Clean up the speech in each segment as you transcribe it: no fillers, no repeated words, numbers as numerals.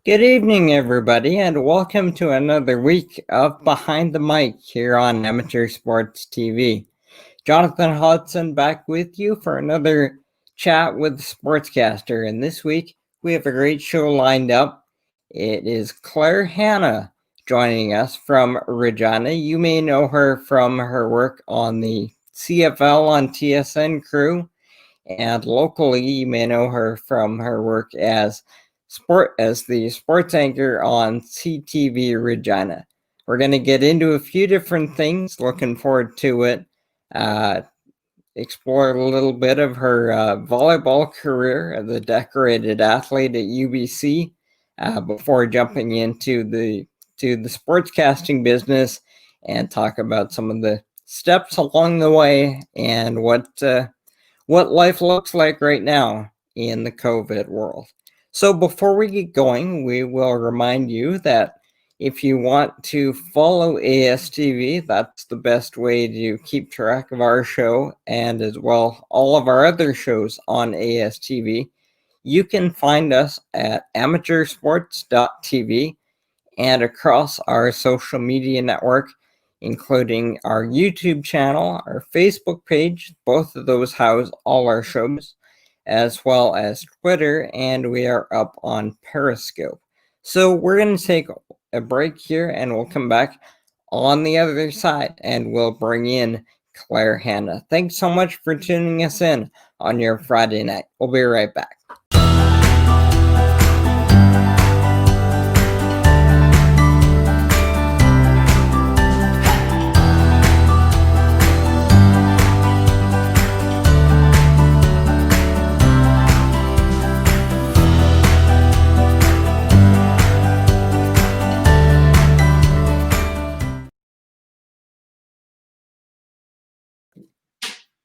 Good evening, everybody, and welcome to another week of Behind the Mic here on Amateur Sports TV. Jonathan Hodson back with you for another chat with the sportscaster, and this week we have a great show lined up. It is Claire Hanna joining us from Regina. You may know her from her work on the CFL on TSN crew, and locally you may know her from her work as the sports anchor on CTV Regina. We're going to get into a few different things. Looking forward to it. Explore a little bit of her volleyball career as a decorated athlete at UBC before jumping into the sportscasting business and talk about some of the steps along the way and what life looks like right now in the COVID world. So before we get going, we will remind you that if you want to follow ASTV, that's the best way to keep track of our show and as well all of our other shows on ASTV. You can find us at amateursports.tv and across our social media network, including our YouTube channel, our Facebook page. Both of those house all our shows, as well as Twitter, and we are up on Periscope. So we're going to take a break here and we'll come back on the other side and we'll bring in Claire Hanna. Thanks so much for tuning us in on your Friday night. We'll be right back.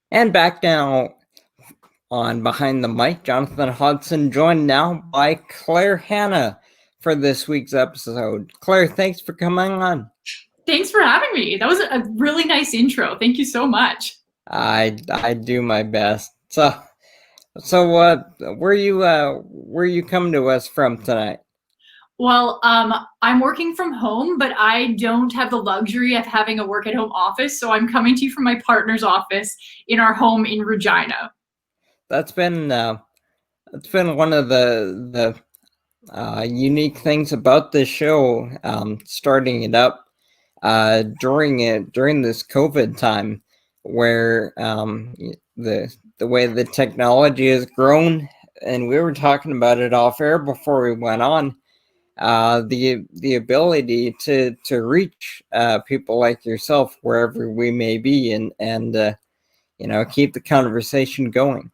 And back now on Behind the Mic, Jonathan Hodson, joined now by Claire Hanna for this week's episode. Claire, thanks for coming on. Thanks for having me. That was a really nice intro. Thank you so much. I do my best. So where you come to us from tonight? Well, I'm working from home, but I don't have the luxury of having a work at home office, so I'm coming to you from my partner's office in our home in Regina. That's been one of the unique things about this show, starting it up during this COVID time, where the way the technology has grown, and we were talking about it off air before we went on. The ability to reach people like yourself wherever we may be, and keep the conversation going.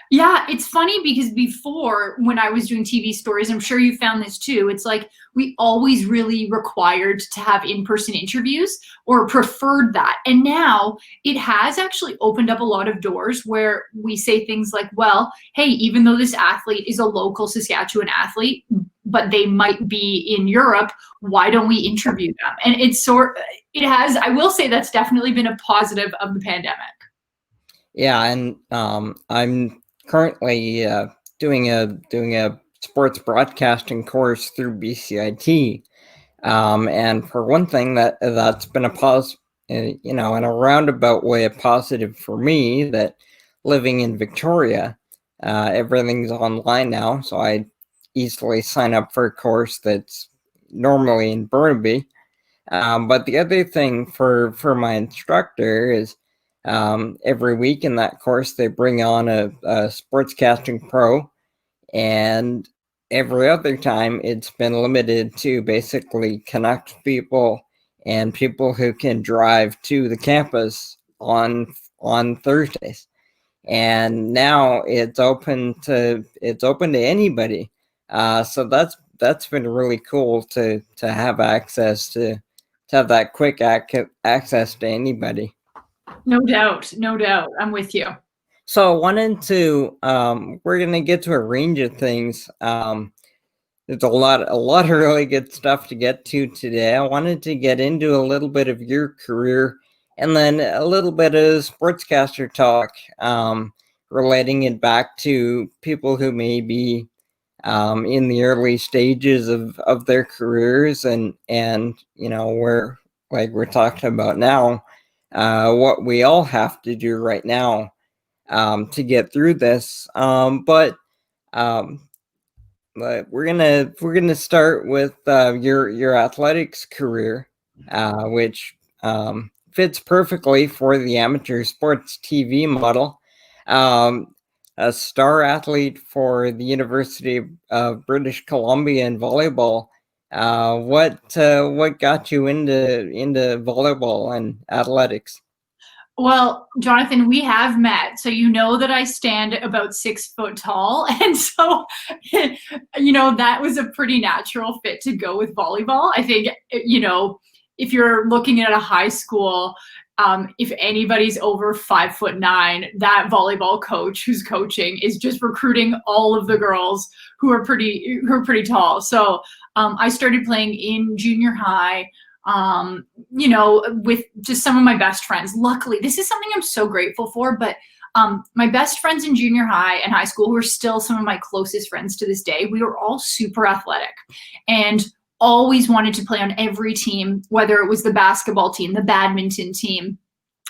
Yeah, it's funny because before, when I was doing TV stories, I'm sure you found this too, it's like we always really required to have in-person interviews or preferred that. And now it has actually opened up a lot of doors where we say things like, well, hey, even though this athlete is a local Saskatchewan athlete, but they might be in Europe, why don't we interview them? And I will say that's definitely been a positive of the pandemic. Yeah, and I'm currently doing a sports broadcasting course through BCIT, and for one thing, that's been in a roundabout way, a positive for me. That living in Victoria, everything's online now, so I easily sign up for a course that's normally in Burnaby. But the other thing for my instructor is, every week in that course, they bring on a sportscasting pro, and every other time it's been limited to basically connect people and people who can drive to the campus on Thursdays. And now it's open to anybody. So that's been really cool to have access to have that quick access to anybody. No doubt. No doubt. I'm with you. So I wanted to, we're going to get to a range of things. There's a lot of really good stuff to get to today. I wanted to get into a little bit of your career and then a little bit of sportscaster talk, relating it back to people who may be in the early stages of their careers, and we're like we're talking about now, what we all have to do right now to get through this. But we're gonna start with your athletics career, which fits perfectly for the amateur sports TV model. Um, a star athlete for the University of British Columbia in volleyball. What got you into volleyball and athletics? Well, Jonathan, we have met, so you know that I stand about 6 foot tall, and so that was a pretty natural fit to go with volleyball. I think if you're looking at a high school, if anybody's over 5'9", that volleyball coach who's coaching is just recruiting all of the girls who are pretty tall. So I started playing in junior high. With just some of my best friends. Luckily, this is something I'm so grateful for, but my best friends in junior high and high school, who are still some of my closest friends to this day, we were all super athletic and always wanted to play on every team, whether it was the basketball team, the badminton team,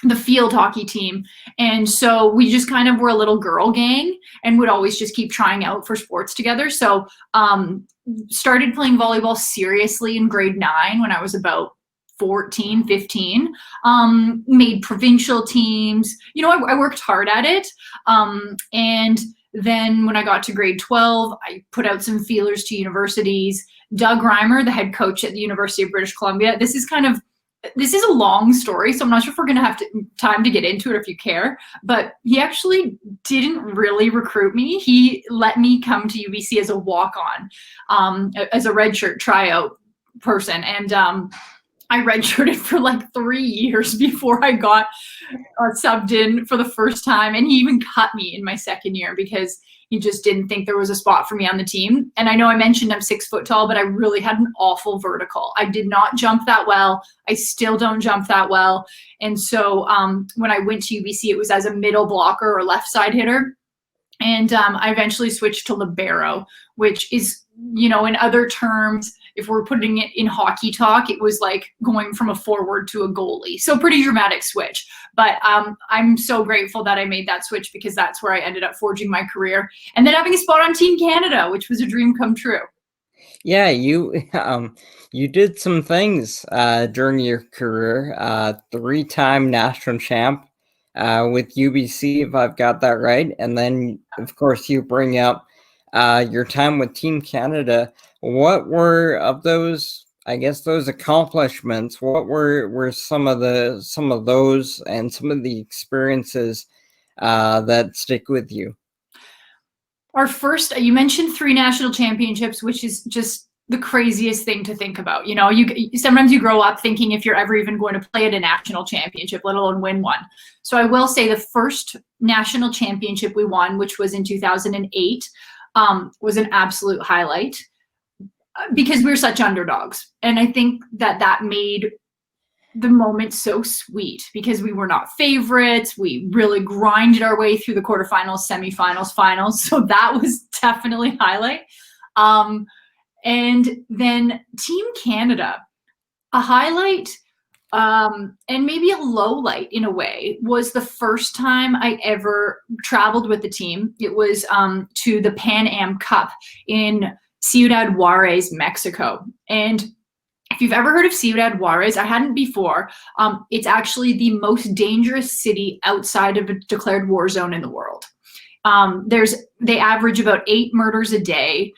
the field hockey team. And so we just kind of were a little girl gang and would always just keep trying out for sports together. So started playing volleyball seriously in grade 9 when I was about 14, 15, made provincial teams. I worked hard at it. And then when I got to grade 12, I put out some feelers to universities. Doug Reimer, the head coach at the University of British Columbia, this is a long story, so I'm not sure if we're going to have time to get into it if you care, but he actually didn't really recruit me. He let me come to UBC as a walk-on, as a redshirt tryout person. And I redshirted for like 3 years before I got subbed in for the first time. And he even cut me in my second year because he just didn't think there was a spot for me on the team. And I know I mentioned I'm 6 foot tall, but I really had an awful vertical. I did not jump that well. I still don't jump that well. And so when I went to UBC, it was as a middle blocker or left side hitter. And I eventually switched to libero, which is, in other terms, if we're putting it in hockey talk, it was like going from a forward to a goalie. So pretty dramatic switch. But I'm so grateful that I made that switch because that's where I ended up forging my career. And then having a spot on Team Canada, which was a dream come true. Yeah, you did some things during your career. 3-time national champ with UBC, if I've got that right. And then, of course, you bring up your time with Team Canada. What were of those, I guess, those accomplishments? What were some of those and some of the experiences that stick with you? Our first, you mentioned 3 national championships, which is just the craziest thing to think about. Sometimes you grow up thinking if you're ever even going to play at a national championship, let alone win one. So I will say the first national championship we won, which was in 2008, was an absolute highlight because we were such underdogs. And I think that made the moment so sweet because we were not favorites. We really grinded our way through the quarterfinals, semifinals, finals. So that was definitely a highlight. And then Team Canada, a highlight and maybe a low light in a way, was the first time I ever traveled with the team. It was to the Pan Am Cup in Ciudad Juarez, Mexico. And if you've ever heard of Ciudad Juarez, I hadn't before. It's actually the most dangerous city outside of a declared war zone in the world. They average about 8 murders a day.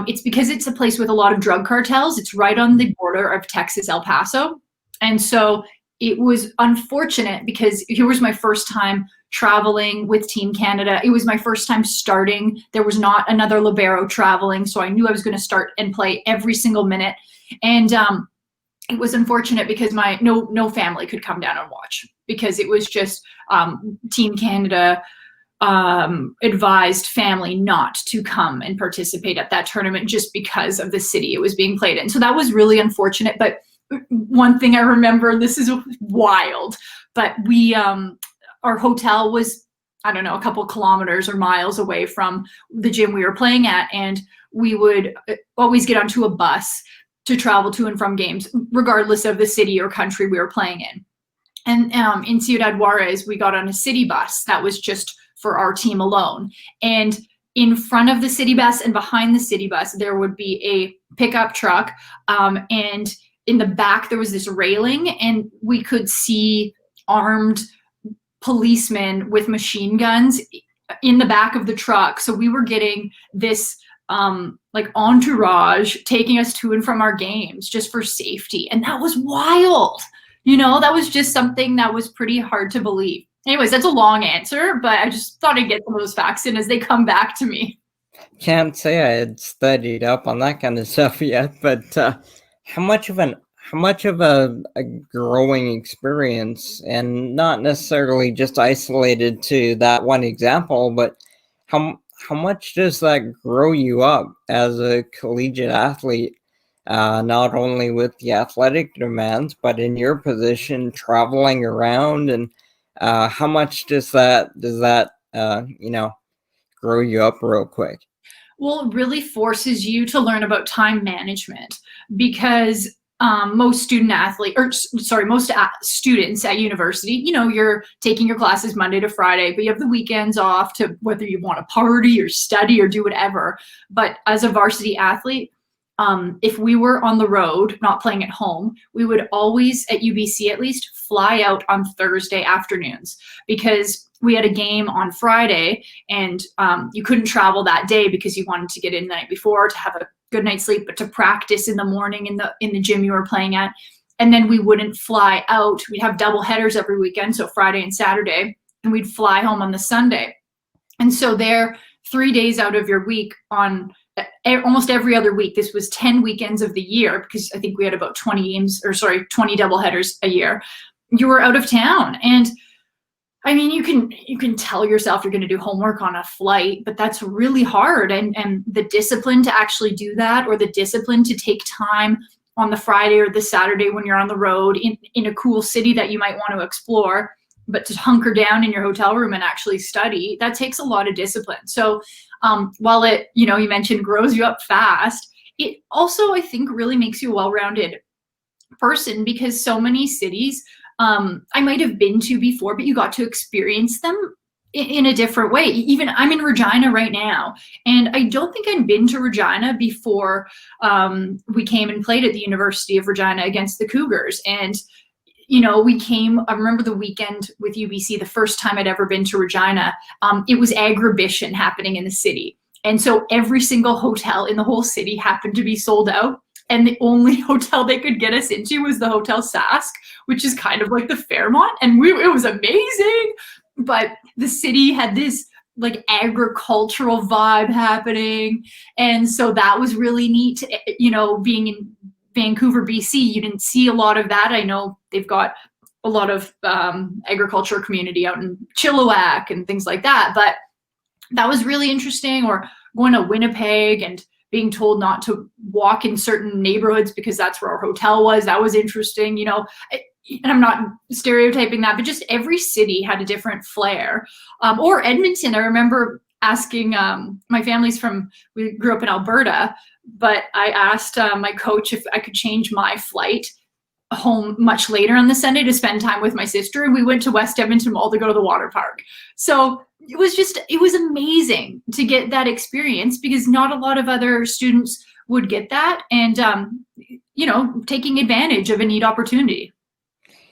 It's because it's a place with a lot of drug cartels. It's right on the border of Texas, El Paso. And so it was unfortunate because here was my first time traveling with Team Canada. It was my first time starting. There was not another libero traveling, so I knew I was going to start and play every single minute. And it was unfortunate because my no family could come down and watch because it was just Team Canada advised family not to come and participate at that tournament just because of the city it was being played in. So that was really unfortunate. But one thing I remember, and this is wild, but we our hotel was, I don't know, a couple kilometers or miles away from the gym we were playing at, and we would always get onto a bus to travel to and from games, regardless of the city or country we were playing in. And in Ciudad Juarez, we got on a city bus that was just for our team alone. And in front of the city bus and behind the city bus, there would be a pickup truck. And in the back, there was this railing, and we could see armed policemen with machine guns in the back of the truck. So we were getting this like entourage taking us to and from our games just for safety. And that was wild. You know, that was just something that was pretty hard to believe. Anyways, that's a long answer, but I just thought I'd get some of those facts in as they come back to me. Can't say I had studied up on that kind of stuff yet, but how much of a growing experience, and not necessarily just isolated to that one example, but how much does that grow you up as a collegiate athlete? Not only with the athletic demands, but in your position, traveling around, and how much does that grow you up real quick? Well, it really forces you to learn about time management, because most students at university, you know, you're taking your classes Monday to Friday, but you have the weekends off to whether you want to party or study or do whatever. But as a varsity athlete, if we were on the road, not playing at home, we would always, at UBC at least, fly out on Thursday afternoons, because we had a game on Friday, and you couldn't travel that day because you wanted to get in the night before to have a good night's sleep, but to practice in the morning in the gym you were playing at. And then we wouldn't fly out. We'd have double headers every weekend, so Friday and Saturday, and we'd fly home on the Sunday. And so there, 3 days out of your week on almost every other week, this was 10 weekends of the year, because I think we had about 20 double headers a year, you were out of town. And I mean, you can tell yourself you're going to do homework on a flight, but that's really hard. And the discipline to actually do that, or the discipline to take time on the Friday or the Saturday when you're on the road in a cool city that you might want to explore, but to hunker down in your hotel room and actually study, that takes a lot of discipline. So while it, you mentioned grows you up fast, it also, I think, really makes you a well-rounded person, because so many cities I might have been to before, but you got to experience them in a different way. Even I'm in Regina right now, and I don't think I'd been to Regina before we came and played at the University of Regina against the Cougars. And we came, I remember the weekend with UBC, the first time I'd ever been to Regina, it was Agribition happening in the city. And so every single hotel in the whole city happened to be sold out. And the only hotel they could get us into was the Hotel Sask, which is kind of like the Fairmont. And it was amazing. But the city had this like agricultural vibe happening. And so that was really neat. Being in Vancouver, BC, you didn't see a lot of that. I know they've got a lot of agriculture community out in Chilliwack and things like that. But that was really interesting. Or going to Winnipeg and being told not to walk in certain neighborhoods because that's where our hotel was. That was interesting, and I'm not stereotyping that, but just every city had a different flair. Or Edmonton, I remember asking, my family's we grew up in Alberta, but I asked my coach if I could change my flight home much later on the Sunday to spend time with my sister. And we went to West Edmonton Mall to go to the water park. So it was amazing to get that experience, because not a lot of other students would get that, and taking advantage of a neat opportunity.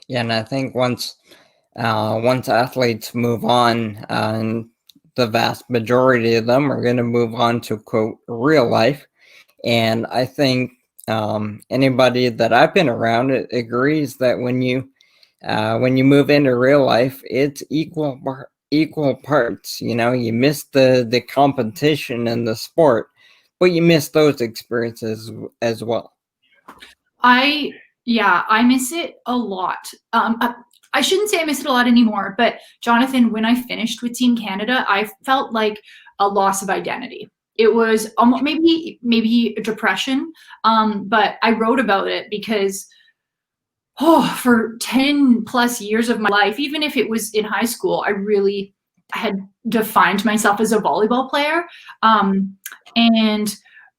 Yeah, and I think once athletes move on, and the vast majority of them are going to move on to quote real life, and I think anybody that I've been around agrees that when you move into real life, it's equal parts. You miss the competition and the sport, but you miss those experiences as well. I miss it a lot. I shouldn't say I miss it a lot anymore, but Jonathan, when I finished with Team Canada, I felt like a loss of identity. It was almost maybe a depression, but I wrote about it because for 10 plus years of my life, even if it was in high school, I had defined myself as a volleyball player. And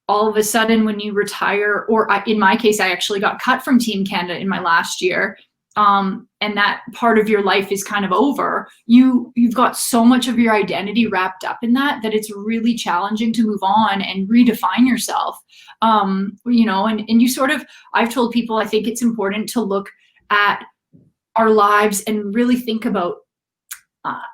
all of a sudden when you retire, or in my case, I actually got cut from Team Canada in my last year, and that part of your life is kind of over, you've got so much of your identity wrapped up in that it's really challenging to move on and redefine yourself. You know, and you sort of, I've told people, I think it's important to look at our lives and really think about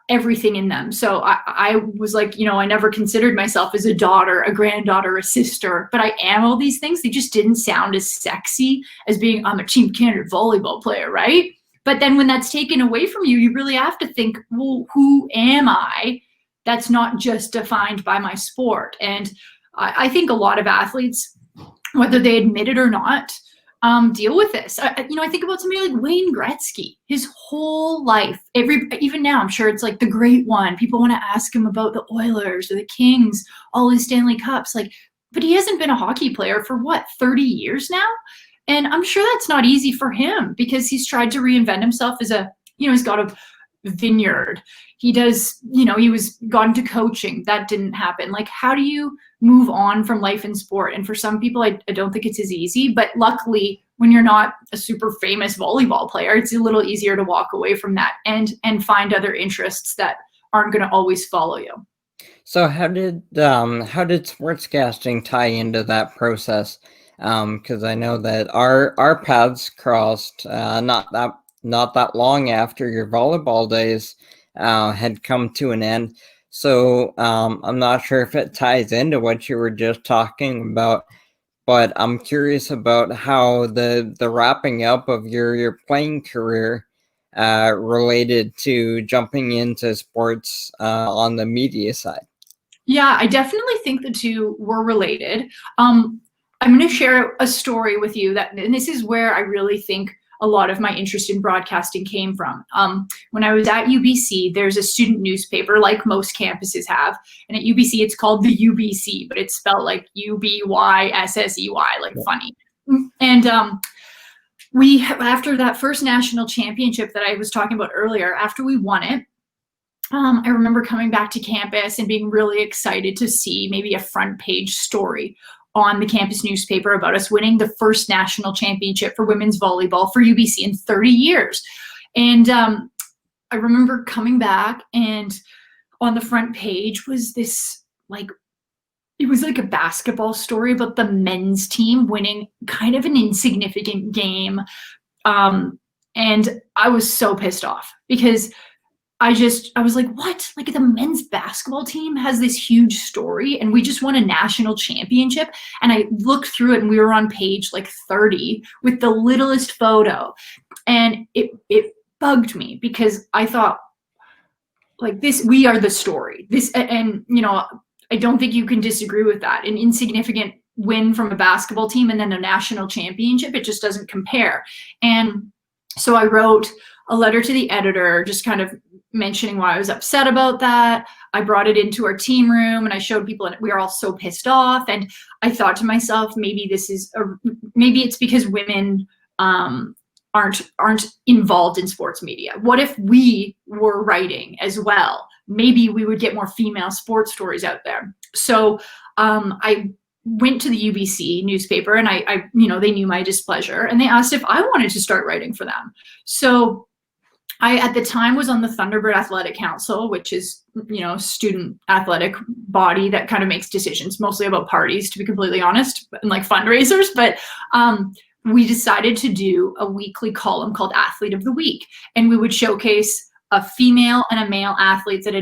everything in them. So I was like, you know, I never considered myself as a daughter, a granddaughter, a sister, but I am all these things. They just didn't sound as sexy as being, I'm a Team Canada volleyball player, right? But then when that's taken away from you, you really have to think, well, who am I? That's not just defined by my sport. And I think a lot of athletes, whether they admit it or not, deal with this. You know, I think about somebody like Wayne Gretzky. His whole life, even now, I'm sure it's like the great one. People want to ask him about the Oilers or the Kings, all his Stanley Cups. Like, but he hasn't been a hockey player for what, 30 years now? And I'm sure that's not easy for him because he's tried to reinvent himself as a, you know, he's got a vineyard. He does, you know, he was gone to coaching. That didn't happen. Like, how do you move on from life in sport? And for some people, I don't think it's as easy, but luckily when you're not a super famous volleyball player, it's a little easier to walk away from that and find other interests that aren't going to always follow you. So how did sportscasting tie into that process? Because I know that our paths crossed not that long after your volleyball days had come to an end. So I'm not sure if it ties into what you were just talking about, but I'm curious about how the wrapping up of your playing career related to jumping into sports on the media side. Yeah, I definitely think the two were related. I'm going to share a story with you and this is where I really think a lot of my interest in broadcasting came from. When I was at UBC, there's a student newspaper like most campuses have. And at UBC, it's called the UBC, but it's spelled like UBYSSEY, like funny. And after that first national championship that I was talking about earlier, after we won it, I remember coming back to campus and being really excited to see maybe a front page story on the campus newspaper about us winning the first national championship for women's volleyball for UBC in 30 years. And I remember coming back, and on the front page was this, like, it was like a basketball story about the men's team winning kind of an insignificant game. And I was so pissed off because I was like, what? Like, the men's basketball team has this huge story and we just won a national championship. And I looked through it and we were on page like 30 with the littlest photo. And it bugged me because I thought, like, this, we are the story. And you know, I don't think you can disagree with that. An insignificant win from a basketball team and then a national championship, it just doesn't compare. And so I wrote a letter to the editor, just kind of mentioning why I was upset about that. I brought it into our team room and I showed people, and we were all so pissed off. And I thought to myself, maybe it's because women aren't involved in sports media. What if we were writing as well? Maybe we would get more female sports stories out there. So I went to the UBC newspaper, and I you know, they knew my displeasure, and they asked if I wanted to start writing for them. So I, at the time, was on the Thunderbird Athletic Council, which is, you know, student athletic body that kind of makes decisions mostly about parties, to be completely honest, and like fundraisers. But we decided to do a weekly column called Athlete of the Week, and we would showcase a female and a male athlete that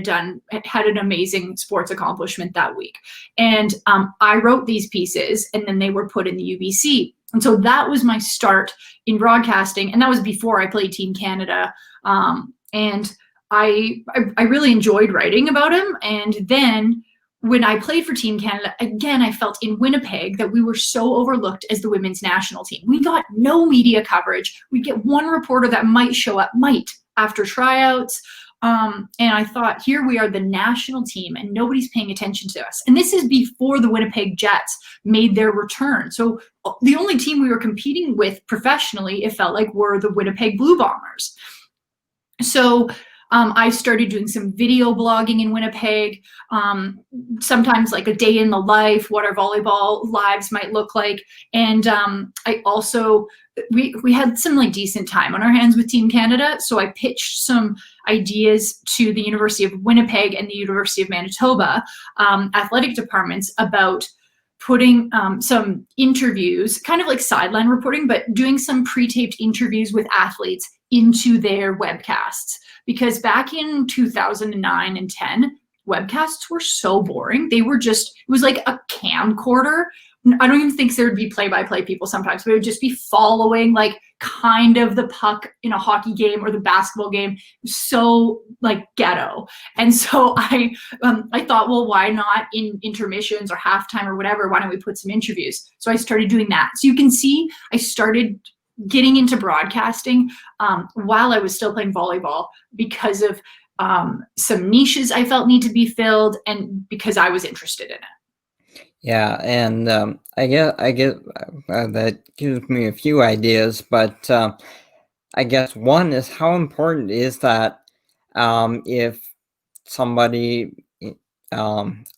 had an amazing sports accomplishment that week. And I wrote these pieces, and then they were put in the UBC. And so that was my start in broadcasting, and that was before I played Team Canada. And I really enjoyed writing about him. And then when I played for Team Canada, again, I felt in Winnipeg that we were so overlooked as the women's national team. We got no media coverage. We'd get one reporter that might show up, after tryouts. And I thought, here we are, the national team, and nobody's paying attention to us. And this is before the Winnipeg Jets made their return. So the only team we were competing with professionally, it felt like, were the Winnipeg Blue Bombers. So I started doing some video blogging in Winnipeg, sometimes like a day in the life, what our volleyball lives might look like. And I also, we had some like decent time on our hands with Team Canada. So I pitched some ideas to the University of Winnipeg and the University of Manitoba athletic departments about putting some interviews, kind of like sideline reporting, but doing some pre-taped interviews with athletes into their webcasts. Because back in 2009 and 10, webcasts were so boring. They were just, it was like a camcorder. I don't even think there would be play-by-play people sometimes, but it would just be following like kind of the puck in a hockey game or the basketball game. So like ghetto. And so I thought, well, why not in intermissions or halftime or whatever? Why don't we put some interviews? So I started doing that. So you can see I started getting into broadcasting while I was still playing volleyball because of some niches I felt need to be filled and because I was interested in it. Yeah, and I get that gives me a few ideas, but I guess one is how important is that if somebody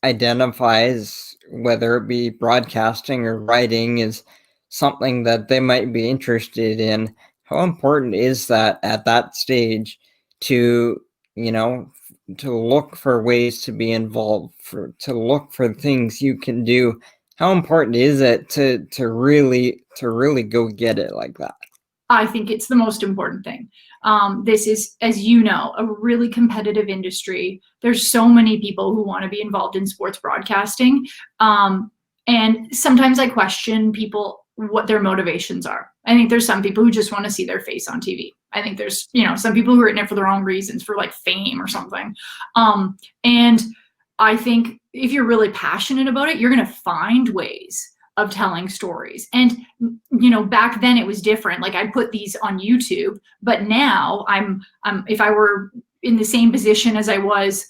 identifies whether it be broadcasting or writing is something that they might be interested in, how important is that at that stage to, to look for ways to be involved, to look for things you can do? How important is it to really go get it like that? I think it's the most important thing. This is, as you know, a really competitive industry. There's so many people who want to be involved in sports broadcasting. And sometimes I question people what their motivations are. I think there's some people who just want to see their face on TV. I think there's, some people who are in it for the wrong reasons, for like fame or something. And I think if you're really passionate about it, you're going to find ways of telling stories. And, back then it was different. Like I put these on YouTube, but now I'm if I were in the same position as I was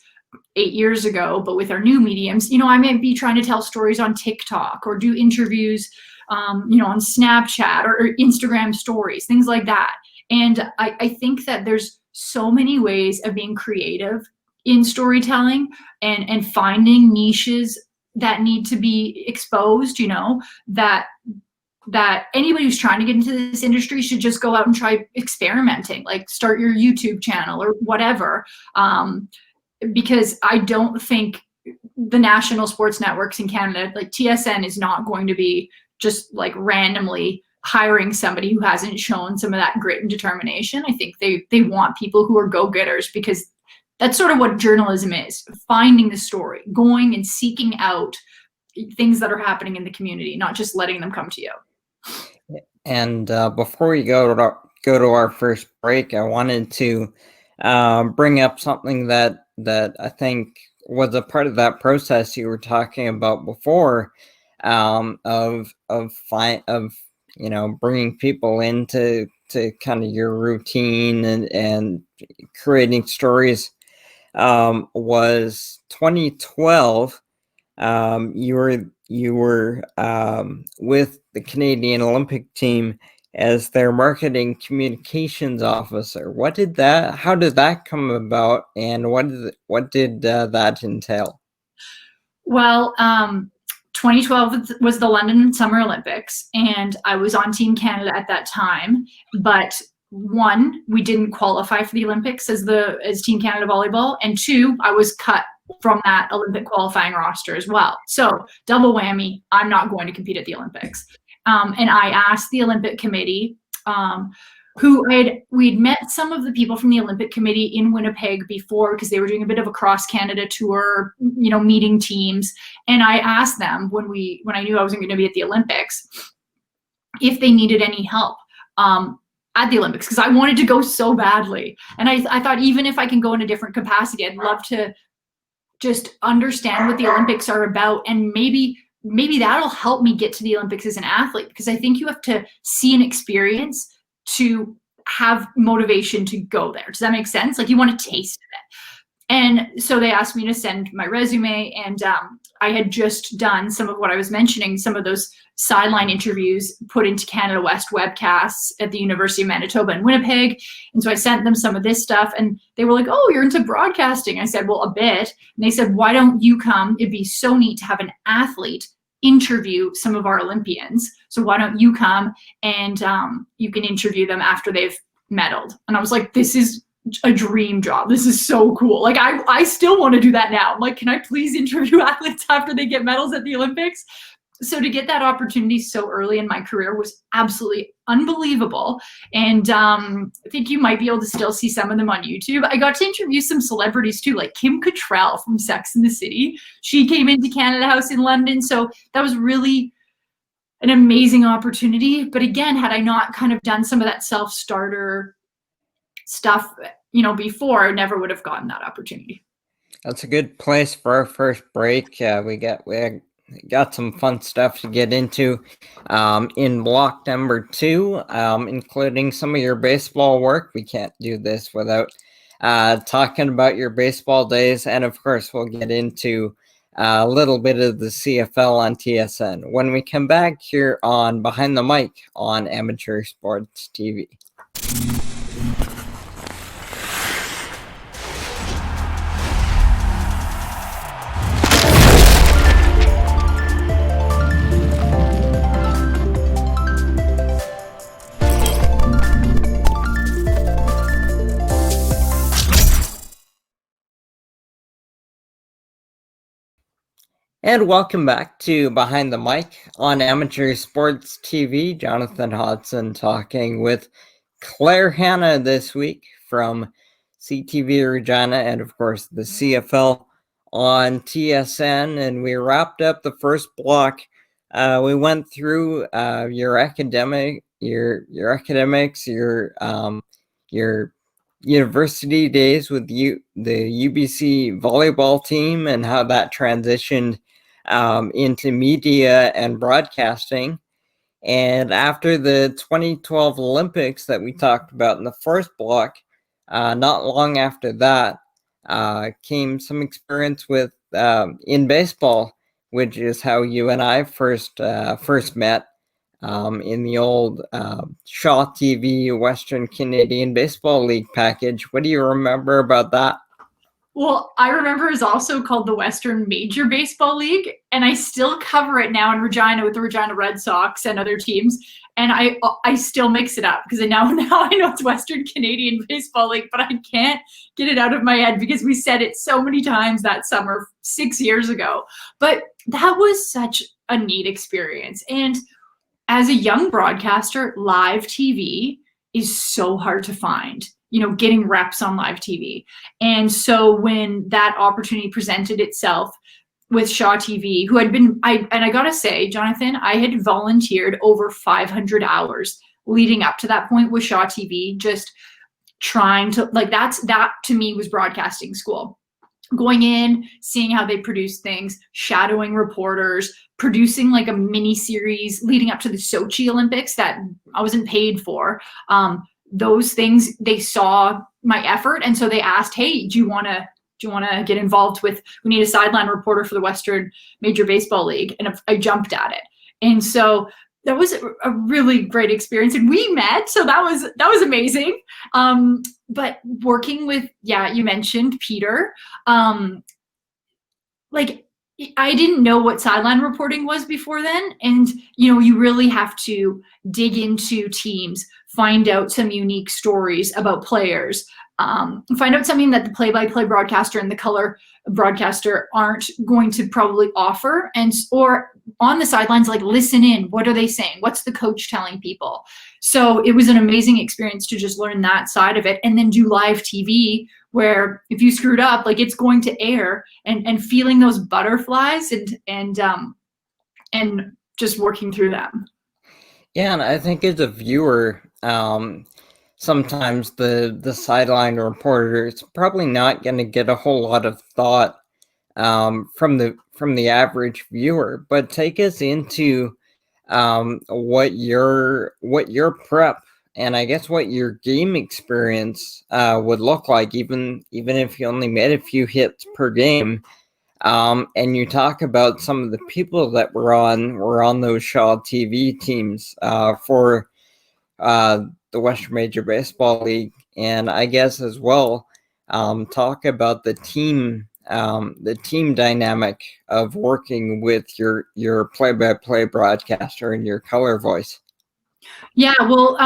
8 years ago, but with our new mediums, I might be trying to tell stories on TikTok or do interviews, on Snapchat or Instagram stories, things like that. And I think that there's so many ways of being creative in storytelling and finding niches that need to be exposed, that anybody who's trying to get into this industry should just go out and try experimenting, like start your YouTube channel or whatever. Because I don't think the national sports networks in Canada, like TSN, is not going to be just like randomly hiring somebody who hasn't shown some of that grit and determination. I think they want people who are go-getters, because that's sort of what journalism is: finding the story, going and seeking out things that are happening in the community, not just letting them come to you. And before we go to our first break, I wanted to bring up something that I think was a part of that process you were talking about before, of bringing people into kind of your routine and creating stories. Was 2012. You were with the Canadian Olympic team as their marketing communications officer. How did that come about, and what did that entail? Well, 2012 was the London Summer Olympics, and I was on Team Canada at that time. But one, we didn't qualify for the Olympics as Team Canada volleyball, and two, I was cut from that Olympic qualifying roster as well. So double whammy, I'm not going to compete at the Olympics. And I asked the Olympic Committee, we'd met some of the people from the Olympic Committee in Winnipeg before, because they were doing a bit of a cross Canada tour, meeting teams. And I asked them when I knew I wasn't going to be at the Olympics, if they needed any help at the Olympics, because I wanted to go so badly. And I thought, even if I can go in a different capacity, I'd love to just understand what the Olympics are about, and maybe that'll help me get to the Olympics as an athlete, because I think you have to see an experience to have motivation to go there. Does that make sense? Like, you want to taste it. And so they asked me to send my resume, and I had just done some of what I was mentioning, some of those sideline interviews put into Canada West webcasts at the University of Manitoba in Winnipeg. And so I sent them some of this stuff, and they were like, oh, you're into broadcasting. I said, well, a bit. And they said, why don't you come? It'd be so neat to have an athlete interview some of our Olympians. So why don't you come and you can interview them after they've medaled? And I was like, this is a dream job. This is so cool. Like I still want to do that now. I'm like, can I please interview athletes after they get medals at the Olympics? So to get that opportunity so early in my career was absolutely unbelievable. And I think you might be able to still see some of them on YouTube. I got to interview some celebrities too, like Kim Cattrall from Sex and the City. She came into Canada House in London. So that was really an amazing opportunity. But again, had I not kind of done some of that self-starter stuff, before, I never would have gotten that opportunity. That's a good place for our first break. We got some fun stuff to get into in block number 2, including some of your baseball work. We can't do this without talking about your baseball days, and of course we'll get into a little bit of the CFL on TSN when we come back here on Behind the Mic on Amateur Sports TV. And welcome back to Behind the Mic on Amateur Sports TV. Jonathan Hodson talking with Claire Hanna this week from CTV Regina and, of course, the CFL on TSN. And we wrapped up the first block. We went through your academics, your university days with the UBC volleyball team and how that transitioned into media and broadcasting. And after the 2012 Olympics that we talked about in the first block, not long after that came some experience with in baseball, which is how you and I first met in the old Shaw TV Western Canadian Baseball League package. What do you remember about that? Well, I remember it's also called the Western Major Baseball League, and I still cover it now in Regina with the Regina Red Sox and other teams. And I still mix it up because now I know it's Western Canadian Baseball League, but I can't get it out of my head because we said it so many times that summer 6 years ago. But that was such a neat experience. And as a young broadcaster, live TV is so hard to find, getting reps on live TV. And so when that opportunity presented itself with Shaw TV, who had been, I gotta say, Jonathan, I had volunteered over 500 hours leading up to that point with Shaw TV, just trying to, that to me was broadcasting school. Going in, seeing how they produce things, shadowing reporters, producing like a mini series leading up to the Sochi Olympics that I wasn't paid for. Those things, they saw my effort, and so they asked, "Hey, do you want to get involved with? We need a sideline reporter for the Western Major Baseball League," and I jumped at it, and so that was a really great experience, and we met, so that was amazing. But working with, you mentioned Peter, I didn't know what sideline reporting was before then. And, you really have to dig into teams, find out some unique stories about players, find out something that the play-by-play broadcaster and the color broadcaster aren't going to probably offer. Or on the sidelines, listen in. What are they saying? What's the coach telling people? So it was an amazing experience to just learn that side of it and then do live TV, where if you screwed up, it's going to air, and feeling those butterflies and just working through them. Yeah, and I think as a viewer, sometimes the sideline reporter is probably not going to get a whole lot of thought from the average viewer. But take us into what your prep and I guess what your game experience would look like, even if you only made a few hits per game. And you talk about some of the people that were on those Shaw TV teams for the Western Major Baseball League, and I guess as well talk about the team dynamic of working with your play-by-play broadcaster and your color voice. Yeah, well,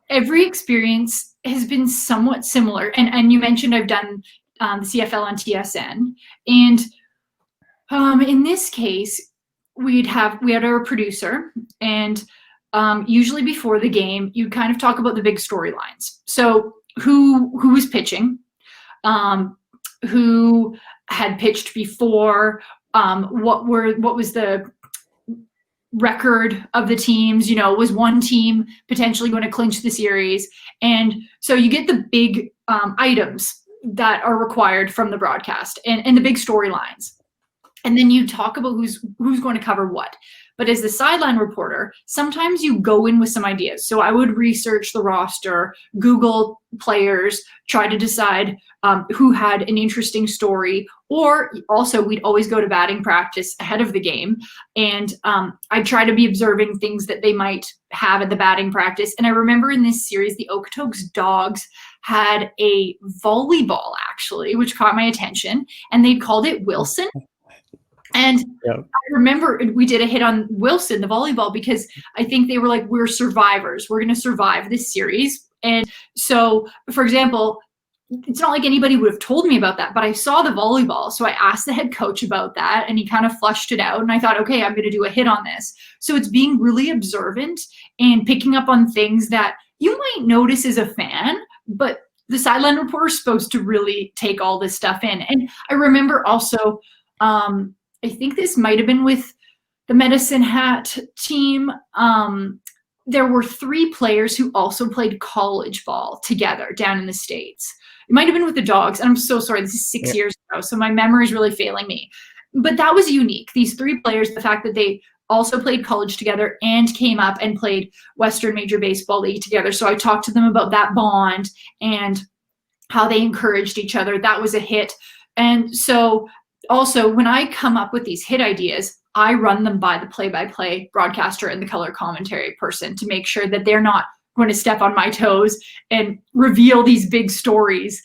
every experience has been somewhat similar, and you mentioned I've done the CFL on TSN, and in this case, we had our producer, and usually before the game, you'd kind of talk about the big storylines. So who was pitching, who had pitched before, what was the record of the teams, was one team potentially going to clinch the series? And so you get the big items that are required from the broadcast and the big storylines. And then you talk about who's going to cover what. But as the sideline reporter, sometimes you go in with some ideas. So I would research the roster, Google players, try to decide who had an interesting story. Or also, we'd always go to batting practice ahead of the game. And I'd try to be observing things that they might have at the batting practice. And I remember in this series, the Okotoks Dogs had a volleyball, actually, which caught my attention. And they called it Wilson. And I remember we did a hit on Wilson, the volleyball, because I think they were like, we're survivors. We're going to survive this series. And so, for example, it's not like anybody would have told me about that, but I saw the volleyball. So I asked the head coach about that, and he kind of flushed it out. And I thought, okay, I'm going to do a hit on this. So it's being really observant and picking up on things that you might notice as a fan, but the sideline reporter is supposed to really take all this stuff in. And I remember also, I think this might have been with the Medicine Hat team. There were 3 players who also played college ball together down in the States. It might have been with the Dogs. And I'm so sorry, this is 6 years ago, so my memory is really failing me. But that was unique. These 3 players, the fact that they also played college together and came up and played Western Major Baseball League together. So I talked to them about that bond and how they encouraged each other. That was a hit. And so also, when I come up with these hit ideas, I run them by the play-by-play broadcaster and the color commentary person to make sure that they're not going to step on my toes and reveal these big stories,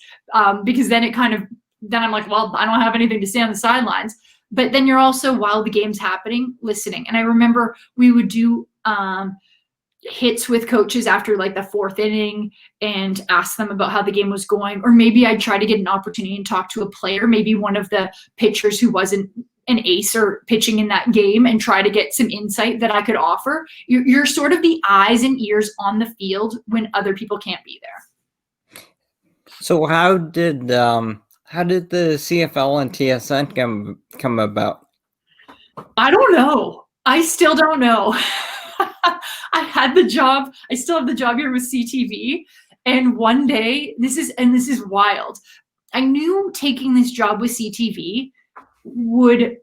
because then I'm like, well, I don't have anything to say on the sidelines. But then you're also, while the game's happening, listening. And I remember we would do hits with coaches after like the 4th inning and ask them about how the game was going. Or maybe I'd try to get an opportunity and talk to a player, maybe one of the pitchers who wasn't an ace or pitching in that game, and try to get some insight that I could offer. You're sort of the eyes and ears on the field when other people can't be there. So how did the CFL and TSN come about? I don't know. I still don't know. I had the job. I still have the job here with CTV. And one day, this is wild. I knew taking this job with CTV would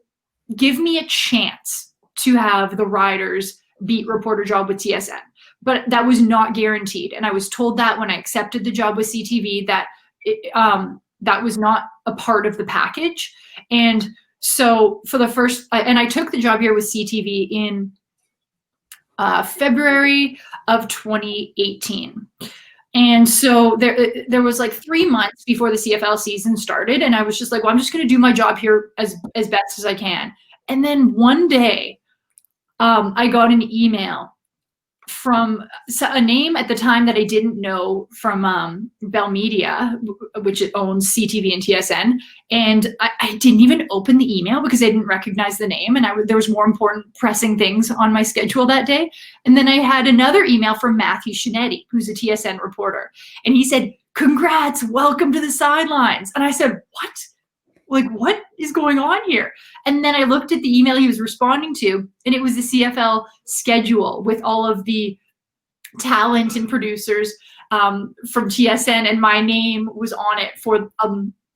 give me a chance to have the Riders beat reporter job with TSN, but that was not guaranteed. And I was told that when I accepted the job with CTV that that was not a part of the package. And so for the first, and I took the job here with CTV in February of 2018. And so there was like 3 months before the CFL season started. And I was just like, well, I'm just going to do my job here as best as I can. And then one day I got an email from a name at the time that I didn't know from Bell Media, which owns CTV and TSN. And I didn't even open the email because I didn't recognize the name. And there was more important pressing things on my schedule that day. And then I had another email from Matthew Shinetti, who's a TSN reporter. And he said, congrats, welcome to the sidelines. And I said, what? Like, what is going on here? And then I looked at the email he was responding to, and it was the CFL schedule with all of the talent and producers from TSN, and my name was on it for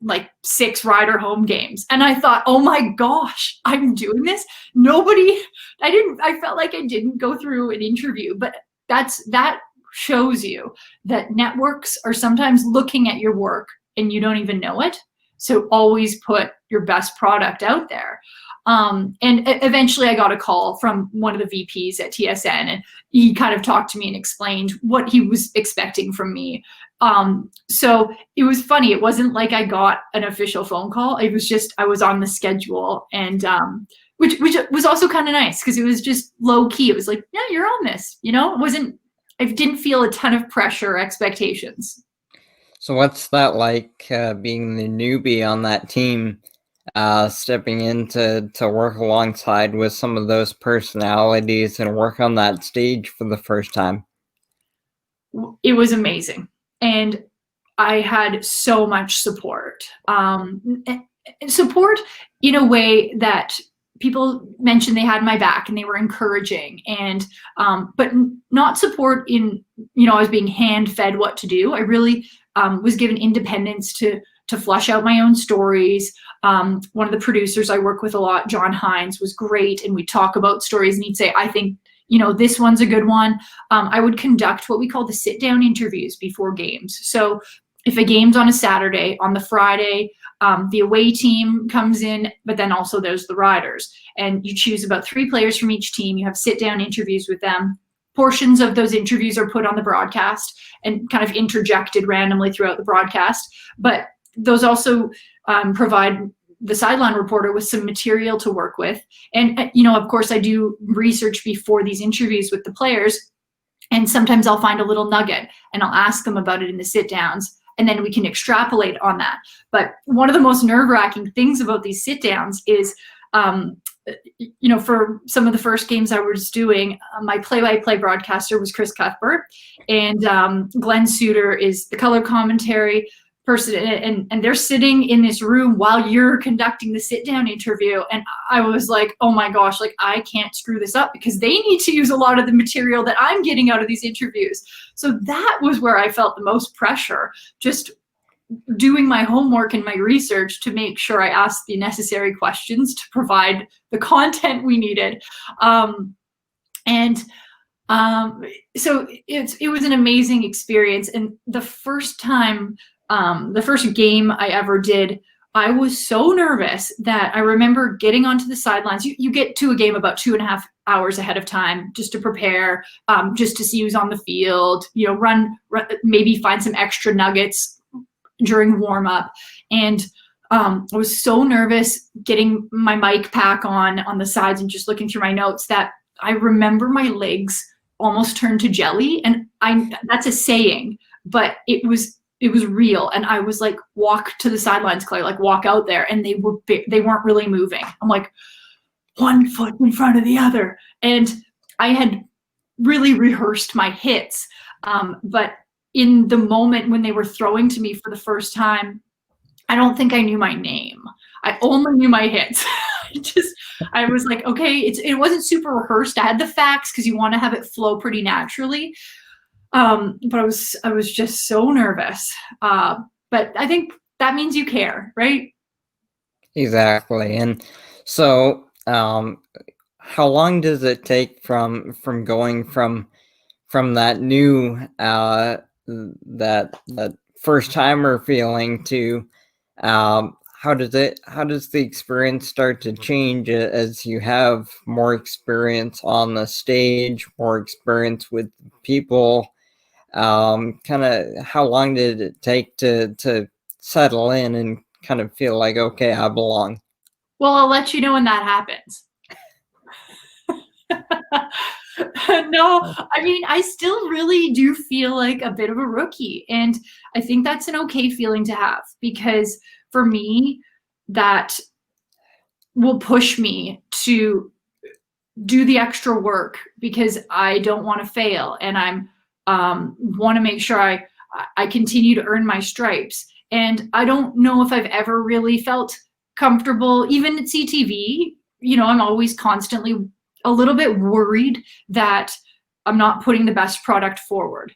like 6 Rider home games. And I thought, oh my gosh, I'm doing this. I felt like I didn't go through an interview, but that shows you that networks are sometimes looking at your work and you don't even know it. So always put your best product out there. Eventually I got a call from one of the VPs at TSN, and he kind of talked to me and explained what he was expecting from me. So it was funny. It wasn't like I got an official phone call. It was just, I was on the schedule, and which was also kind of nice because it was just low key. It was like, yeah, you're on this, you know. I didn't feel a ton of pressure or expectations. So what's that like, being the newbie on that team, stepping in to work alongside with some of those personalities and work on that stage for the first time? It was amazing. And I had so much support. Support in a way that people mentioned they had my back and they were encouraging, and but not support in, you know, I was being hand fed what to do. I really was given independence to flush out my own stories. One of the producers I work with a lot, John Hines, was great, and we talk about stories, and he'd say, I think, you know, this one's a good one. I would conduct what we call the sit down interviews before games. So if a game's on a Saturday, on the Friday, the away team comes in, but then also there's the riders. And you choose about 3 players from each team. You have sit-down interviews with them. Portions of those interviews are put on the broadcast and kind of interjected randomly throughout the broadcast. But those also provide the sideline reporter with some material to work with. And, you know, of course, I do research before these interviews with the players. And sometimes I'll find a little nugget and I'll ask them about it in the sit-downs. And then we can extrapolate on that. But one of the most nerve-wracking things about these sit-downs is, you know, for some of the first games I was doing, my play-by-play broadcaster was Chris Cuthbert, and Glenn Suter is the color commentary person, and they're sitting in this room while you're conducting the sit-down interview. And I was like, oh my gosh, like I can't screw this up because they need to use a lot of the material that I'm getting out of these interviews. So that was where I felt the most pressure, just doing my homework and my research to make sure I asked the necessary questions to provide the content we needed. So it was an amazing experience. And the first time, the first game I ever did, I was so nervous that I remember getting onto the sidelines. You get to a game about 2.5 hours ahead of time just to prepare, just to see who's on the field, you know, run, maybe find some extra nuggets during warm up. And I was so nervous getting my mic pack on the sides and just looking through my notes that I remember my legs almost turned to jelly. And that's a saying, but it was real. And I was like, walk to the sidelines, Claire, like walk out there. And they weren't really moving. I'm like, one foot in front of the other. And I had really rehearsed my hits. But in the moment when they were throwing to me for the first time, I don't think I knew my name. I only knew my hits. I was like, okay, it wasn't super rehearsed. I had the facts because you want to have it flow pretty naturally. But I was just so nervous. But I think that means you care, right? Exactly. And so, how long does it take from going from that new, that first timer feeling to, how does the experience start to change as you have more experience on the stage, more experience with people? Kind of how long did it take to settle in and kind of feel like, okay, I belong? Well, I'll let you know when that happens. No, I mean, I still really do feel like a bit of a rookie. And I think that's an okay feeling to have, because for me, that will push me to do the extra work because I don't want to fail. And I'm want to make sure I continue to earn my stripes. And I don't know if I've ever really felt comfortable, even at CTV. You know, I'm always constantly a little bit worried that I'm not putting the best product forward.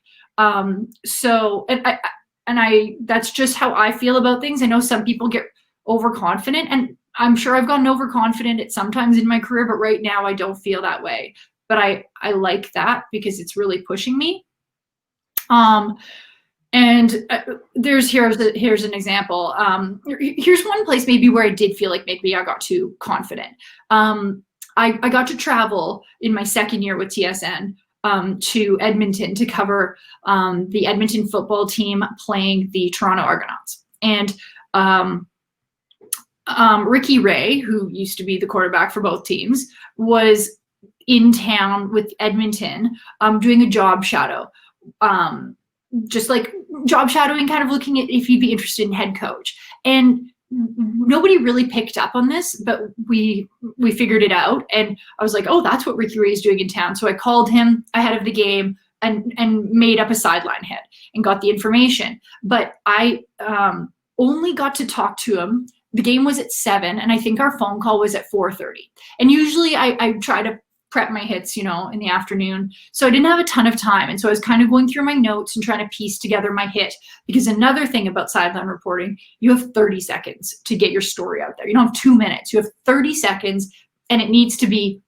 So that's just how I feel about things. I know some people get overconfident, and I'm sure I've gotten overconfident at sometimes in my career, but right now I don't feel that way. But I like that because it's really pushing me. And here's an example. Here's one place maybe where I did feel like maybe I got too confident. I got to travel in my second year with TSN to Edmonton to cover the Edmonton football team playing the Toronto Argonauts. And Ricky Ray, who used to be the quarterback for both teams, was in town with Edmonton doing a job shadow. Just like job shadowing, kind of looking at if he'd be interested in head coach. And nobody really picked up on this, but we figured it out. And I was like, oh, that's what Ricky Ray is doing in town. So I called him ahead of the game and made up a sideline hit and got the information. But I only got to talk to him. The game was at 7, and I think our phone call was at 4:30. And usually I try to prep my hits, in the afternoon. So I didn't have a ton of time. And so I was kind of going through my notes and trying to piece together my hit, because another thing about sideline reporting, you have 30 seconds to get your story out there. You don't have 2 minutes. You have 30 seconds, and it needs to be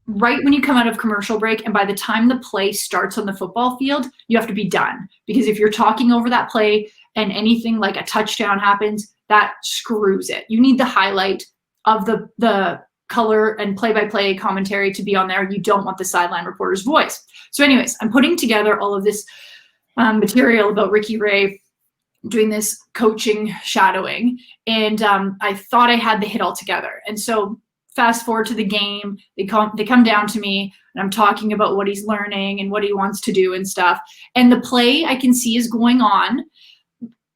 right when you come out of commercial break. And by the time the play starts on the football field, you have to be done. Because if you're talking over that play and anything like a touchdown happens, that screws it. You need the highlight of the color and play-by-play commentary to be on there. You don't want the sideline reporter's voice. So anyways, I'm putting together all of this material about Ricky Ray doing this coaching shadowing, and I thought I had the hit all together. And so fast forward to the game, they come down to me, and I'm talking about what he's learning and what he wants to do and stuff. And the play I can see is going on.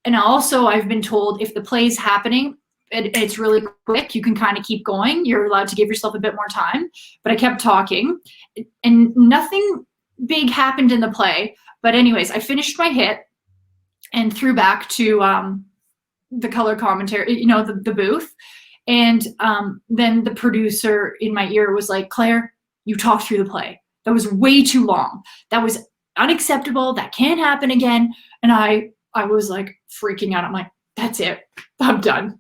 And also I've been told if the play is happening, it's really quick, you can kind of keep going. You're allowed to give yourself a bit more time. But I kept talking, and nothing big happened in the play. But anyways, I finished my hit and threw back to the color commentary, the booth. And then the producer in my ear was like, Claire, you talked through the play. That was way too long. That was unacceptable. That can't happen again. And I was like freaking out. I'm like, that's it. I'm done.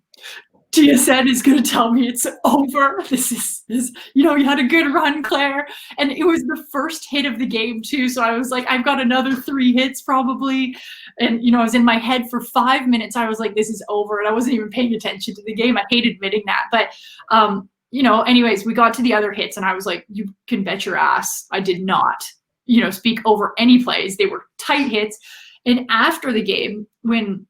TSN is going to tell me it's over. This, you had a good run, Claire. And it was the first hit of the game too. So I was like, I've got another 3 hits probably. And, I was in my head for 5 minutes. I was like, this is over. And I wasn't even paying attention to the game. I hate admitting that. But, anyways, we got to the other hits, and I was like, you can bet your ass I did not, speak over any plays. They were tight hits. And after the game, when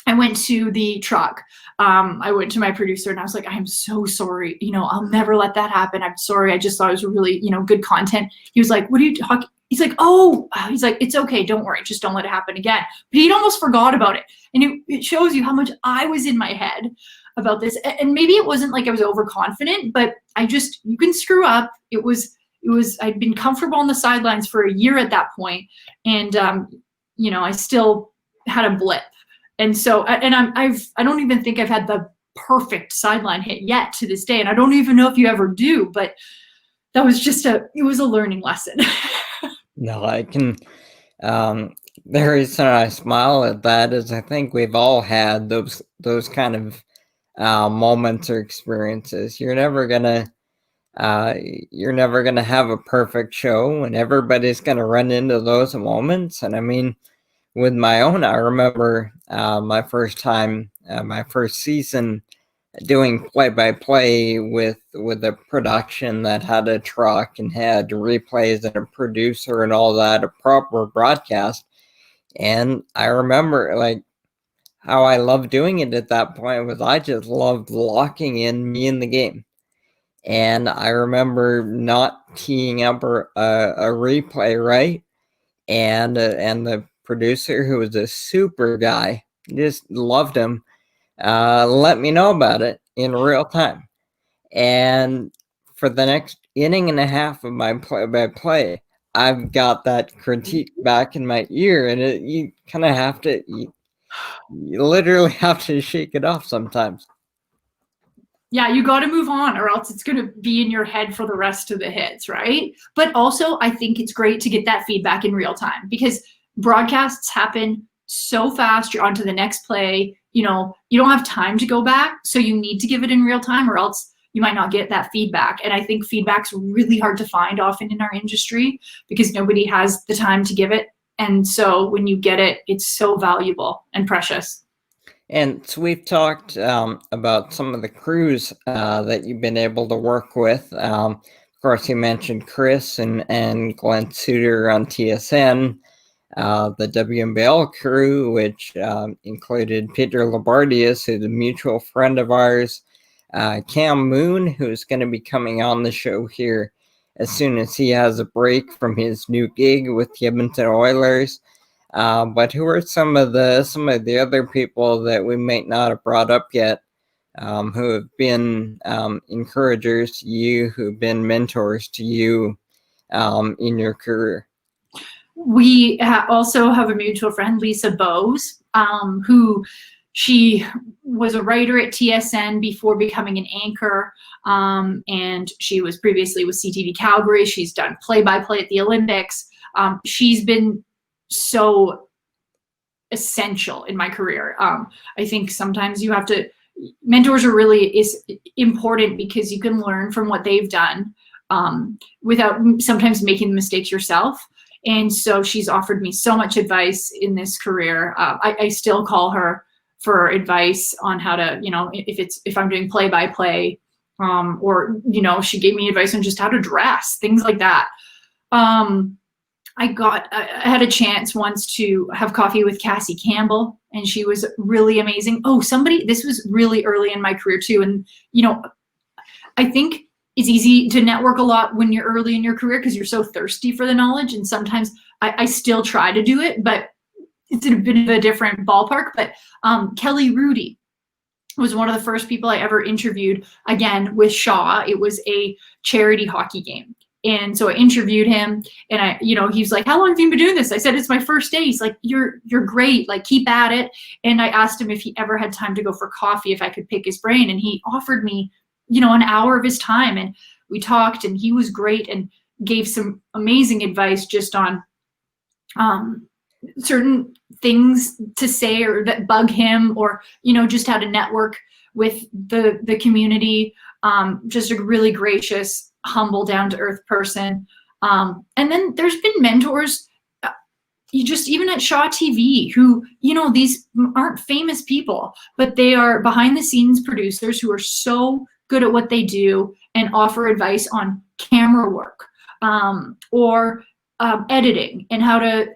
I went to the truck, I went to my producer and I was like, I'm so sorry. I'll never let that happen. I'm sorry. I just thought it was really, good content. He was like, what are you talking? He's like, it's okay. Don't worry. Just don't let it happen again. But he'd almost forgot about it. And it shows you how much I was in my head about this. And maybe it wasn't like I was overconfident, but you can screw up. I'd been comfortable on the sidelines for a year at that point. And, I still had a blip. And so, I don't even think I've had the perfect sideline hit yet to this day. And I don't even know if you ever do, but that was it was a learning lesson. No, I can, the reason I smile at that is I think we've all had those kind of moments or experiences. You're never gonna have a perfect show, and everybody's gonna run into those moments. And I mean, with my own, I remember my first season doing play-by-play with a production that had a truck and had replays and a producer and all that, a proper broadcast. And I remember like how I loved doing it at that point was I just loved locking in me in the game. And I remember not teeing up a replay, right? And the producer, who was a super guy, just loved him, let me know about it in real time. And for the next inning and a half of my play-by-play, I've got that critique back in my ear, and you kind of have to, you literally have to shake it off sometimes. Yeah, you got to move on, or else it's going to be in your head for the rest of the hits, right? But also, I think it's great to get that feedback in real time, because broadcasts happen so fast. You're on to the next play. You don't have time to go back. So you need to give it in real time, or else you might not get that feedback. And I think feedback's really hard to find often in our industry, because nobody has the time to give it And so when you get it, it's so valuable and precious. And so we've talked about some of the crews that you've been able to work with. Of course, you mentioned Chris and Glenn Suter on TSN, the WMBL crew, which included Peter Labardius, who's a mutual friend of ours, Cam Moon, who's going to be coming on the show here as soon as he has a break from his new gig with the Edmonton Oilers. But who are some of the other people that we might not have brought up yet, who have been encouragers to you, who've been mentors to you in your career? We also have a mutual friend, Lisa Bowes, who she was a writer at TSN before becoming an anchor, and she was previously with CTV Calgary. She's done play-by-play at the Olympics. She's been so essential in my career. I think sometimes you have to, mentors are really is important because you can learn from what they've done without sometimes making the mistakes yourself. And so she's offered me so much advice in this career. I still call her for advice on how to, if I'm doing play-by-play, or, she gave me advice on just how to dress, things like that. I had a chance once to have coffee with Cassie Campbell, and she was really amazing. Oh, this was really early in my career too. And, I think it's easy to network a lot when you're early in your career because you're so thirsty for the knowledge. And sometimes I still try to do it, but it's in a bit of a different ballpark. But Kelly Rudy was one of the first people I ever interviewed, again, with Shaw. It was a charity hockey game. And so I interviewed him, and he's like, "How long have you been doing this?" I said, "It's my first day." He's like, You're great. Like, keep at it." And I asked him if he ever had time to go for coffee, if I could pick his brain. And he offered me, an hour of his time. And we talked, and he was great and gave some amazing advice just on certain things to say or that bug him, or, just how to network with the community. Just a really gracious, humble, down-to-earth person. And then there's been mentors, even at Shaw TV, who, these aren't famous people, but they are behind-the-scenes producers who are so good at what they do and offer advice on camera work, or editing, and how to,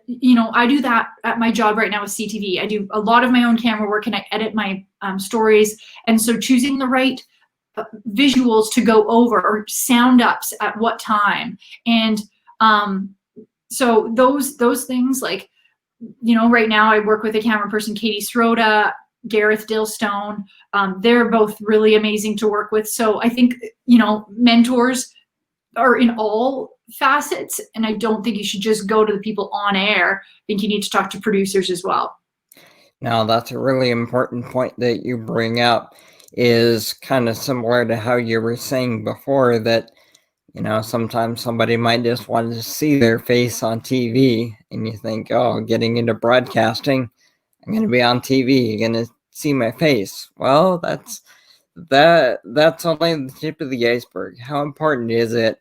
I do that at my job right now with CTV. I do a lot of my own camera work, and I edit my stories. And so choosing the right visuals to go over, or sound ups at what time. And so those things, like, right now I work with a camera person, Katie Sroda, Gareth Dillstone. They're both really amazing to work with. So I think, mentors are in all facets, and I don't think you should just go to the people on air. I think you need to talk to producers as well. Now, that's a really important point that you bring up, is kind of similar to how you were saying before, that sometimes somebody might just want to see their face on TV, and you think, oh, getting into broadcasting, I'm going to be on TV, you're going to see my face. Well, that's only the tip of the iceberg. How important is it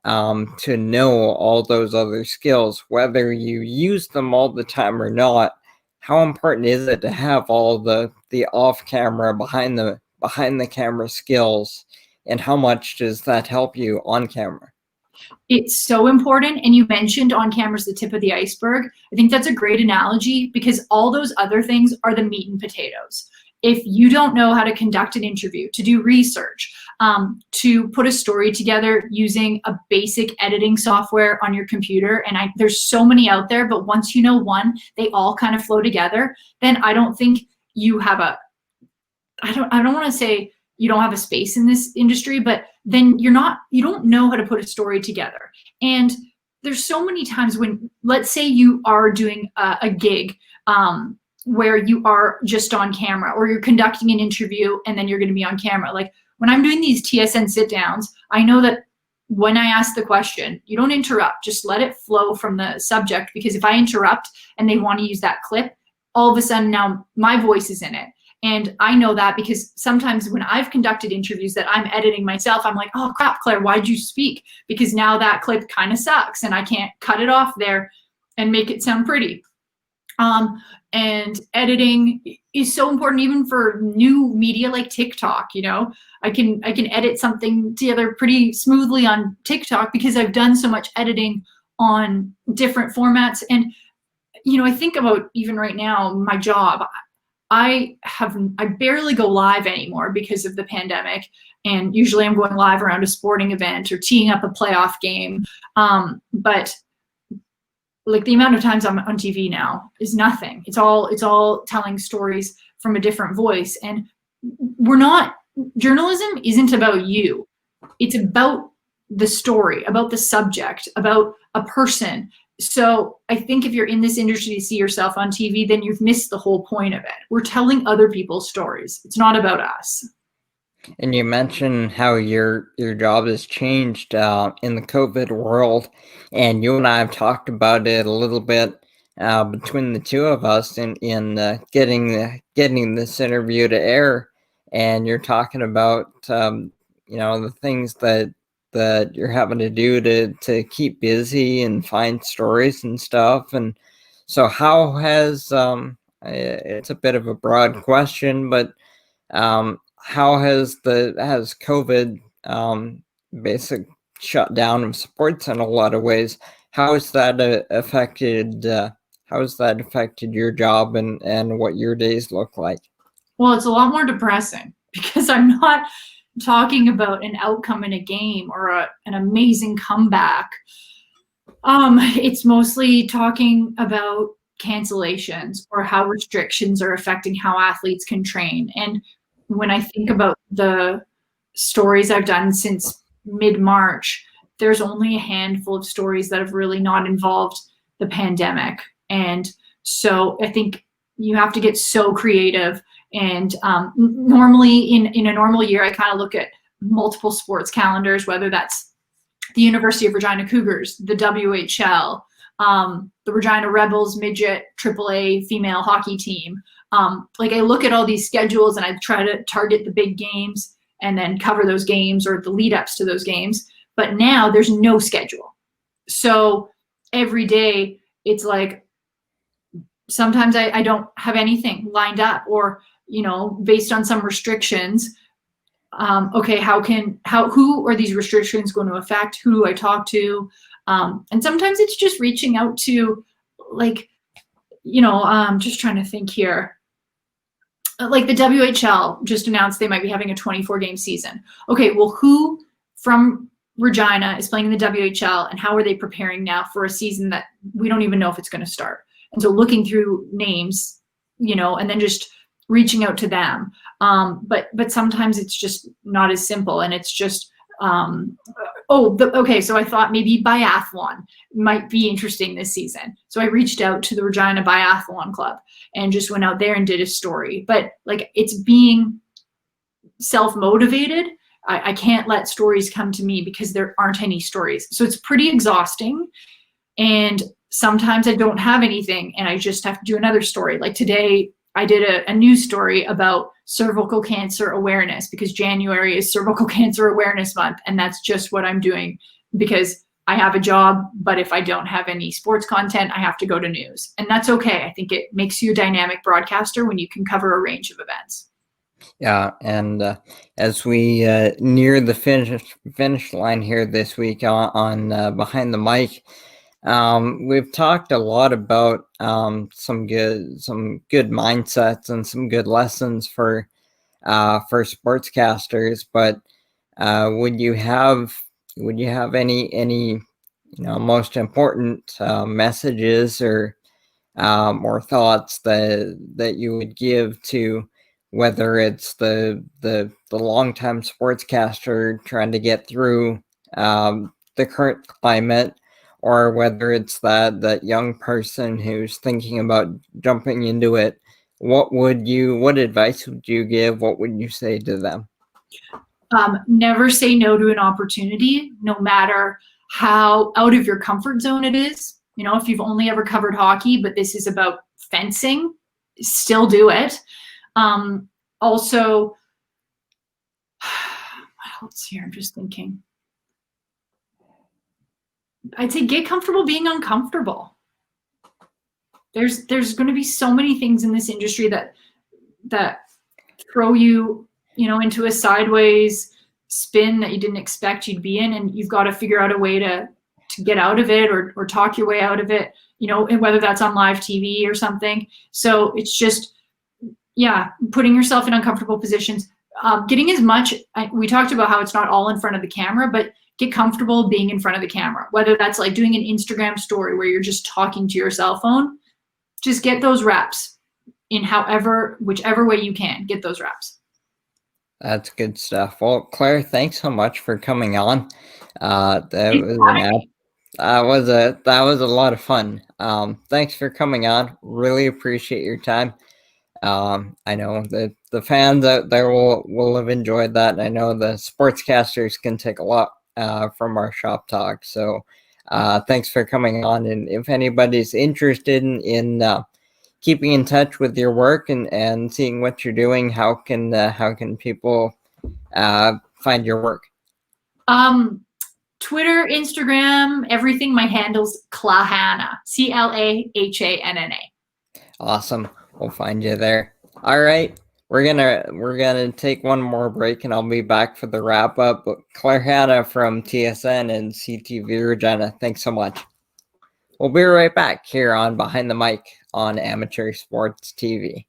to know all those other skills, whether you use them all the time or not? How important is it to have all the off-camera, behind the camera skills, and how much does that help you on camera? It's so important. And you mentioned on camera is the tip of the iceberg. I think that's a great analogy, because all those other things are the meat and potatoes. If you don't know how to conduct an interview, to do research, to put a story together using a basic editing software on your computer, and there's so many out there, but once you know one, they all kind of flow together, then I don't think you have I don't want to say you don't have a space in this industry, but then you don't know how to put a story together. And there's so many times when, let's say you are doing a gig where you are just on camera, or you're conducting an interview and then you're going to be on camera. Like, when I'm doing these TSN sit downs, I know that when I ask the question, you don't interrupt, just let it flow from the subject, because if I interrupt and they want to use that clip, all of a sudden now my voice is in it. And I know that because sometimes when I've conducted interviews that I'm editing myself, I'm like, oh crap, Claire, why'd you speak? Because now that clip kind of sucks and I can't cut it off there. and make it sound pretty. And editing is so important even for new media like TikTok. I can edit something together pretty smoothly on TikTok because I've done so much editing on different formats. And I think about even right now, my job, I barely go live anymore because of the pandemic. And usually I'm going live around a sporting event or teeing up a playoff game. But like the amount of times I'm on TV now is nothing. It's all telling stories from a different voice. And journalism isn't about you. It's about the story, about the subject, about a person. So I think if you're in this industry to see yourself on TV, then you've missed the whole point of it. We're telling other people's stories. It's not about us. And you mentioned how your job has changed in the COVID world, and you and I have talked about it a little bit between the two of us in getting this interview to air. And you're talking about the things that you're having to do to keep busy and find stories and stuff. And so, how has it's a bit of a broad question, but how has COVID basic shutdown of sports in a lot of ways? How has that affected? How has that affected your job and what your days look like? Well, it's a lot more depressing because I'm not talking about an outcome in a game or an amazing comeback. It's mostly talking about cancellations or how restrictions are affecting how athletes can train. And when I think about the stories I've done since mid-March, there's only a handful of stories that have really not involved the pandemic. And so I think you have to get so creative. And normally in a normal year, I kind of look at multiple sports calendars, whether that's the University of Regina Cougars, the WHL, the Regina Rebels midget AAA female hockey team. Like I look at all these schedules and I try to target the big games and then cover those games or the lead ups to those games. But now there's no schedule. So every day it's like, sometimes I don't have anything lined up or, based on some restrictions, okay, who are these restrictions going to affect? Who do I talk to? And sometimes it's just reaching out to just trying to think here. Like the WHL just announced they might be having a 24-game season. Okay, well, who from Regina is playing in the WHL and how are they preparing now for a season that we don't even know if it's going to start? And so looking through names, and then just reaching out to them. But sometimes it's just not as simple, and it's just okay. So I thought maybe biathlon might be interesting this season. So I reached out to the Regina Biathlon Club and just went out there and did a story. But like it's being self-motivated. I can't let stories come to me because there aren't any stories. So it's pretty exhausting. And sometimes I don't have anything and I just have to do another story. Like today, I did a news story about cervical cancer awareness because January is Cervical Cancer Awareness Month. And that's just what I'm doing because I have a job, but if I don't have any sports content, I have to go to news. And that's okay. I think it makes you a dynamic broadcaster when you can cover a range of events. Yeah, and as we near the finish line here this week on Behind the Mic, we've talked a lot about some good mindsets and some good lessons for sportscasters. But would you have any most important messages or thoughts that you would give to whether it's the longtime sportscaster trying to get through the current climate, or whether it's that young person who's thinking about jumping into it? What advice would you give? What would you say to them? Never say no to an opportunity, no matter how out of your comfort zone it is. If you've only ever covered hockey, but this is about fencing, still do it. Also, what else here? I'm just thinking. I'd say get comfortable being uncomfortable. there's going to be so many things in this industry that throw you, into a sideways spin that you didn't expect you'd be in, and you've got to figure out a way to get out of it or talk your way out of it, and whether that's on live TV or something. So it's just, putting yourself in uncomfortable positions, getting as much, we talked about how it's not all in front of the camera, but get comfortable being in front of the camera, whether that's like doing an Instagram story where you're just talking to your cell phone. Just get those reps in whichever way you can. Get those reps. That's good stuff. Well, Claire, thanks so much for coming on. That was a lot of fun. Thanks for coming on. Really appreciate your time. I know that the fans out there will have enjoyed that, and I know the sportscasters can take a lot from our shop talk. So thanks for coming on. And if anybody's interested in keeping in touch with your work and seeing what you're doing, how can people find your work? Twitter, Instagram, everything. My handle's Clahanna, Clahanna. Awesome. We'll find you there. All right. We're gonna take one more break, and I'll be back for the wrap up. But Claire Hanna from TSN and CTV Regina, thanks so much. We'll be right back here on Behind the Mic on Amateur Sports TV.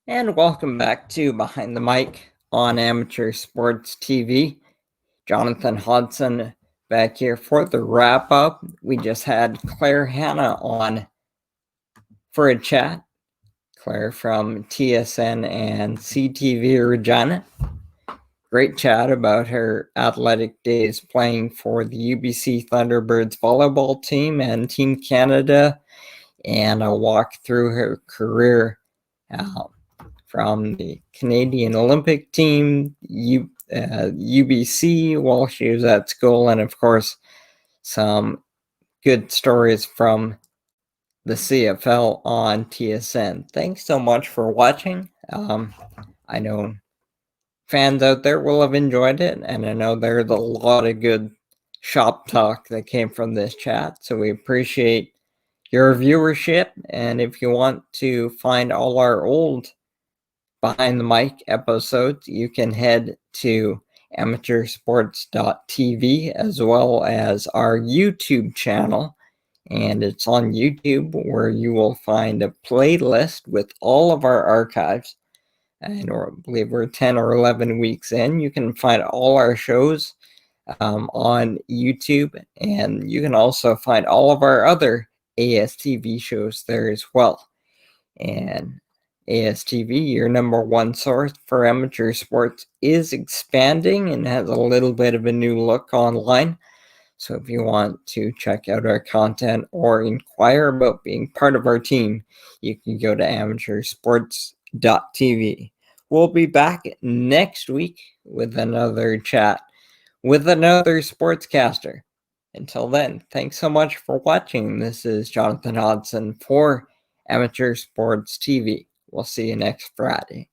And welcome back to Behind the Mic on Amateur Sports TV. Jonathan Hodson back here for the wrap up. We just had Claire Hanna on for a chat. Claire from TSN and CTV Regina. Great chat about her athletic days playing for the UBC Thunderbirds volleyball team and Team Canada, and a walk through her career from the Canadian Olympic team, UBC, while she was at school, and of course, some good stories from the CFL on TSN. Thanks so much for watching. I know fans out there will have enjoyed it, and I know there's a lot of good shop talk that came from this chat, so we appreciate your viewership. And if you want to find all our old Behind the Mic episodes, you can head to amateursports.tv as well as our YouTube channel, and it's on YouTube where you will find a playlist with all of our archives. And I believe we're 10 or 11 weeks in. You can find all our shows on YouTube, and you can also find all of our other ASTV shows there as well. And ASTV, your number one source for amateur sports, is expanding and has a little bit of a new look online. So if you want to check out our content or inquire about being part of our team, you can go to amateursports.tv. We'll be back next week with another chat with another sportscaster. Until then, thanks so much for watching. This is Jonathan Hodson for Amateur Sports TV. We'll see you next Friday.